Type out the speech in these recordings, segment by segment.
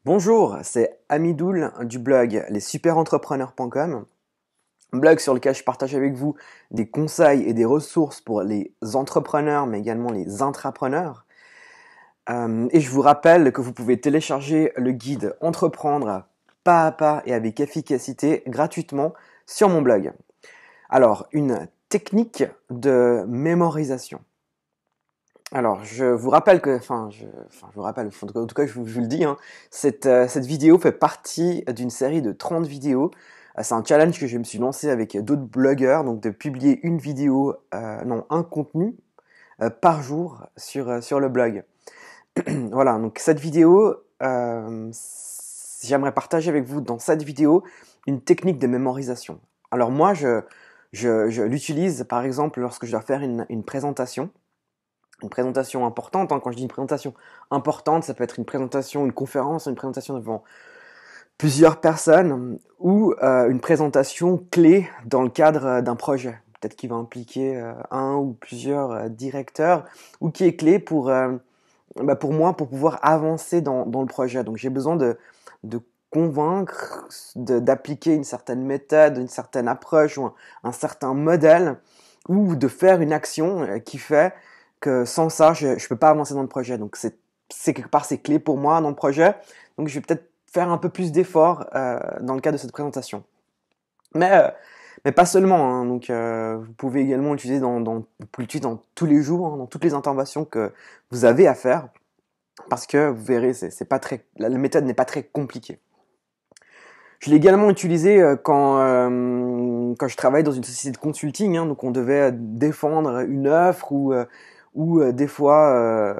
Bonjour, c'est Amidoul du blog lessuperentrepreneurs.com, blog sur lequel je partage avec vous des conseils et des ressources pour les entrepreneurs mais également les intrapreneurs. Et je vous rappelle que vous pouvez télécharger le guide Entreprendre pas à pas et avec efficacité gratuitement sur mon blog. Alors, une technique de mémorisation. Alors, je vous rappelle que, je vous rappelle, en tout cas, je vous le dis, hein, cette vidéo fait partie d'une série de 30 vidéos. C'est un challenge que je me suis lancé avec d'autres blogueurs, donc de publier une vidéo, un contenu par jour sur le blog. Voilà, donc cette vidéo, j'aimerais partager avec vous dans cette vidéo une technique de mémorisation. Alors moi, je l'utilise par exemple lorsque je dois faire une présentation. Une présentation importante, hein. Quand je dis une présentation importante, ça peut être une présentation, une conférence, une présentation devant plusieurs personnes ou une présentation clé dans le cadre d'un projet. Peut-être qui va impliquer un ou plusieurs directeurs ou qui est clé pour moi pour pouvoir avancer dans le projet. Donc j'ai besoin de convaincre, d'appliquer une certaine méthode, une certaine approche ou un certain modèle ou de faire une action qui fait que sans ça, je peux pas avancer dans le projet. Donc c'est quelque part c'est clé pour moi dans le projet. Donc je vais peut-être faire un peu plus d'efforts dans le cadre de cette présentation. Mais pas seulement. Hein. Donc vous pouvez également l'utiliser vous pouvez l'utiliser dans tous les jours, hein, dans toutes les interventions que vous avez à faire, parce que vous verrez, la méthode n'est pas très compliquée. Je l'ai également utilisé quand je travaillais dans une société de consulting. Hein, donc on devait défendre une offre ou des fois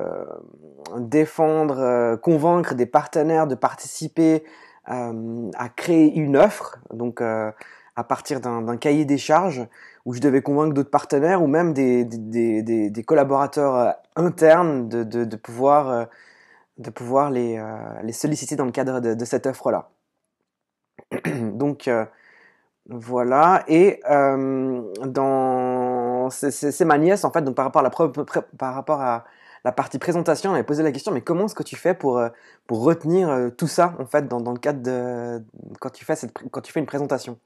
convaincre des partenaires de participer à créer une offre, donc à partir d'un cahier des charges, où je devais convaincre d'autres partenaires ou même des collaborateurs internes de pouvoir les solliciter dans le cadre de cette offre-là. Donc voilà, et dans c'est ma nièce en fait, donc par rapport à la partie présentation, elle m'a posé la question, mais comment est-ce que tu fais pour retenir tout ça en fait dans le cadre de quand tu fais une présentation?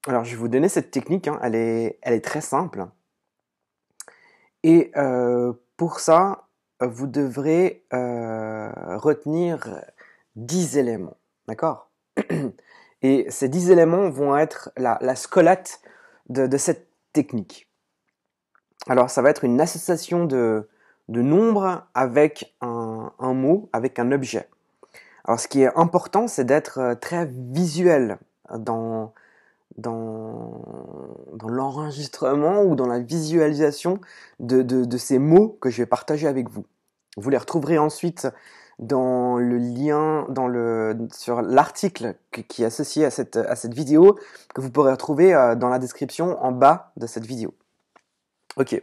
Alors je vais vous donner cette technique, hein, elle est très simple, et pour ça vous devrez retenir 10 éléments, d'accord? Et ces 10 éléments vont être la squelette de cette technique. Alors, ça va être une association de nombres avec un mot, avec un objet. Alors, ce qui est important, c'est d'être très visuel dans l'enregistrement ou dans la visualisation de ces mots que je vais partager avec vous. Vous les retrouverez ensuite dans le lien, sur l'article qui est associé à cette vidéo, que vous pourrez retrouver dans la description en bas de cette vidéo. Ok.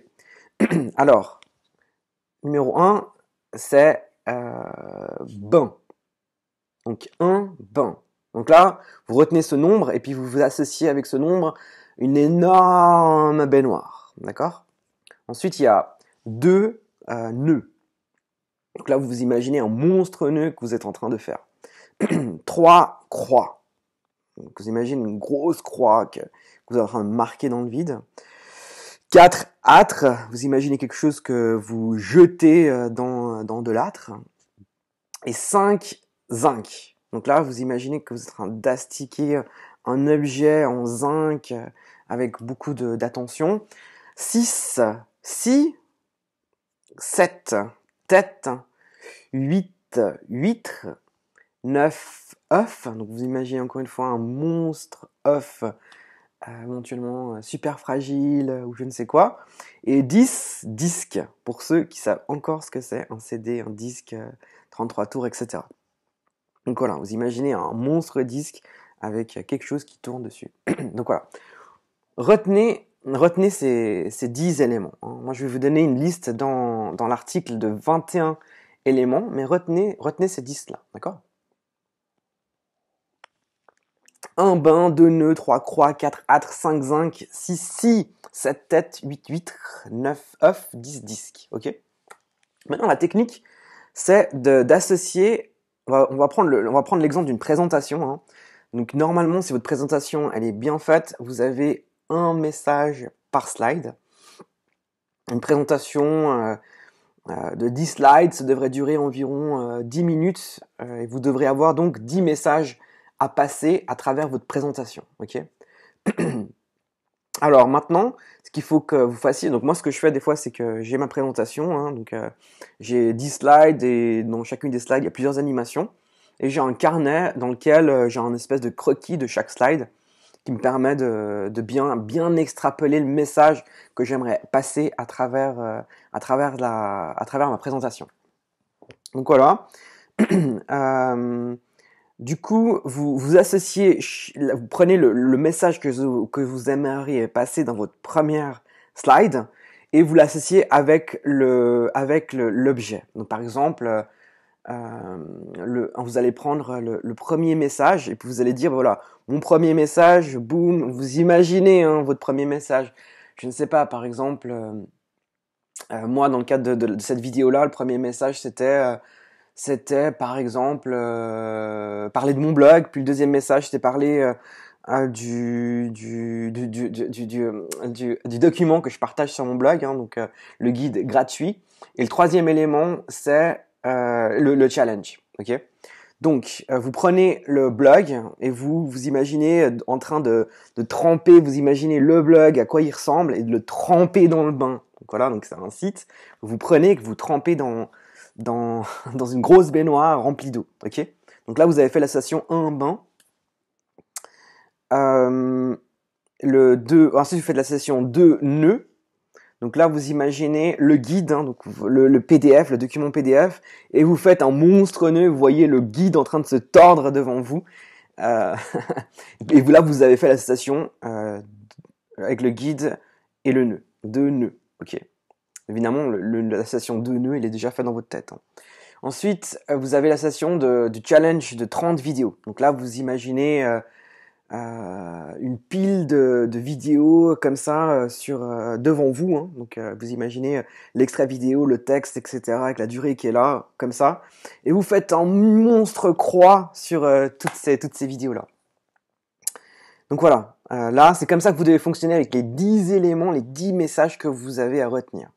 Alors, numéro 1, c'est bain. Donc, un bain. Donc là, vous retenez ce nombre et puis vous vous associez avec ce nombre une énorme baignoire. D'accord? Ensuite, il y a 2 nœuds. Donc là, vous vous imaginez un monstre nœud que vous êtes en train de faire. 3 croix. Donc vous imaginez une grosse croix que vous êtes en train de marquer dans le vide. 4 âtres. Vous imaginez quelque chose que vous jetez dans de l'âtre. Et 5 zinc. Donc là, vous imaginez que vous êtes en train d'astiquer un objet en zinc avec beaucoup d'attention. 6, 7 têtes, 8 huîtres, 9 œufs. Donc vous imaginez encore une fois un monstre œuf, éventuellement super fragile ou je ne sais quoi. Et 10 disques, pour ceux qui savent encore ce que c'est, un CD, un disque, 33 tours, etc. Donc voilà, vous imaginez un monstre disque avec quelque chose qui tourne dessus. Donc voilà, retenez ces 10 éléments. Hein. Moi, je vais vous donner une liste dans l'article de 21 éléments, mais retenez ces 10-là, d'accord? 1 bain, 2 nœuds, 3 croix, 4 âtres, 5 zinc, 6 scies, 7 têtes, 8 huîtres, 9 œufs, 10 disques, ok? Maintenant, la technique, c'est d'associer on va prendre l'exemple d'une présentation, hein. Donc normalement, si votre présentation elle est bien faite, vous avez un message par slide. Une présentation de 10 slides, ça devrait durer environ 10 minutes et vous devrez avoir donc 10 messages à passer à travers votre présentation. Ok. Alors maintenant, ce qu'il faut que vous fassiez, donc moi ce que je fais des fois c'est que j'ai ma présentation, hein, donc j'ai 10 slides et dans chacune des slides il y a plusieurs animations et j'ai un carnet dans lequel j'ai un espèce de croquis de chaque slide qui me permet de bien extrapoler le message que j'aimerais passer à travers ma présentation. Donc voilà. Euh, du coup, vous associez, vous prenez le message que vous aimeriez passer dans votre première slide et vous l'associez avec l'objet. Donc par exemple, vous allez prendre le premier message et puis vous allez dire voilà, mon premier message, boum, vous imaginez hein, votre premier message. Je ne sais pas, par exemple, moi dans le cadre de cette vidéo-là, le premier message c'était par exemple parler de mon blog, puis le deuxième message c'était parler du document que je partage sur mon blog, hein, donc le guide gratuit. Et le troisième élément c'est le challenge. Ok. Donc vous prenez le blog et vous imaginez en train de tremper, vous imaginez le blog à quoi il ressemble et de le tremper dans le bain. Donc voilà, donc c'est un site. Vous prenez et que vous trempez dans dans une grosse baignoire remplie d'eau. Ok. Donc là vous avez fait la station 1 bain. Ensuite vous faites la session 2 nœuds. Donc là, vous imaginez le guide, hein, donc le PDF, le document PDF, et vous faites un monstre nœud. Vous voyez le guide en train de se tordre devant vous. Euh, et là, vous avez fait la station avec le guide et le nœud. 2 nœuds. Ok. Évidemment, la station 2 nœuds, il est déjà fait dans votre tête. Hein. Ensuite, vous avez la station du challenge de 30 vidéos. Donc là, vous imaginez une pile de vidéos comme ça devant vous. Hein. Donc vous imaginez l'extrait vidéo, le texte, etc. avec la durée qui est là, comme ça. Et vous faites un monstre croix sur toutes ces vidéos-là. Donc voilà, là c'est comme ça que vous devez fonctionner avec les 10 éléments, les 10 messages que vous avez à retenir.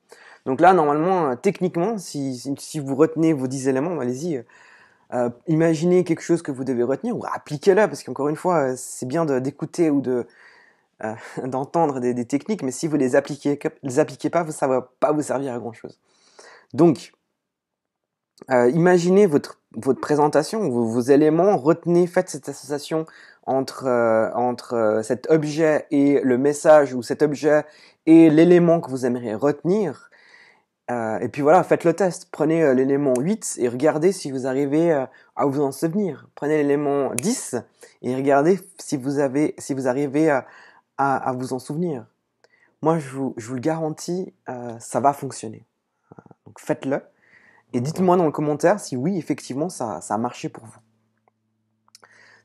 Donc là normalement, techniquement, si vous retenez vos 10 éléments, allez-y. Imaginez quelque chose que vous devez retenir ou appliquez-le parce qu'encore une fois c'est bien d'écouter ou d'entendre des techniques mais si vous les appliquez pas ça va pas vous servir à grand chose. Donc imaginez votre présentation, vos éléments, retenez, faites cette association entre cet objet et le message ou cet objet et l'élément que vous aimeriez retenir. Et puis voilà, faites le test. Prenez l'élément 8 et regardez si vous arrivez à vous en souvenir. Prenez l'élément 10 et regardez si vous arrivez à vous en souvenir. Moi, je vous le garantis, ça va fonctionner. Donc faites-le et dites-moi dans le commentaire si oui, effectivement, ça a marché pour vous.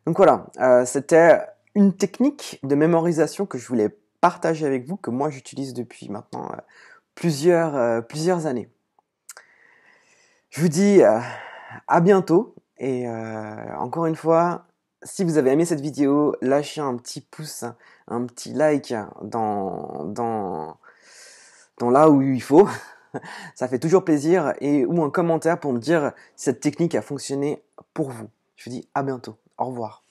Donc voilà, c'était une technique de mémorisation que je voulais partager avec vous, que moi j'utilise depuis maintenant plusieurs années. Je vous dis à bientôt et encore une fois, si vous avez aimé cette vidéo, lâchez un petit pouce, un petit like dans là où il faut. Ça fait toujours plaisir ou un commentaire pour me dire si cette technique a fonctionné pour vous. Je vous dis à bientôt. Au revoir.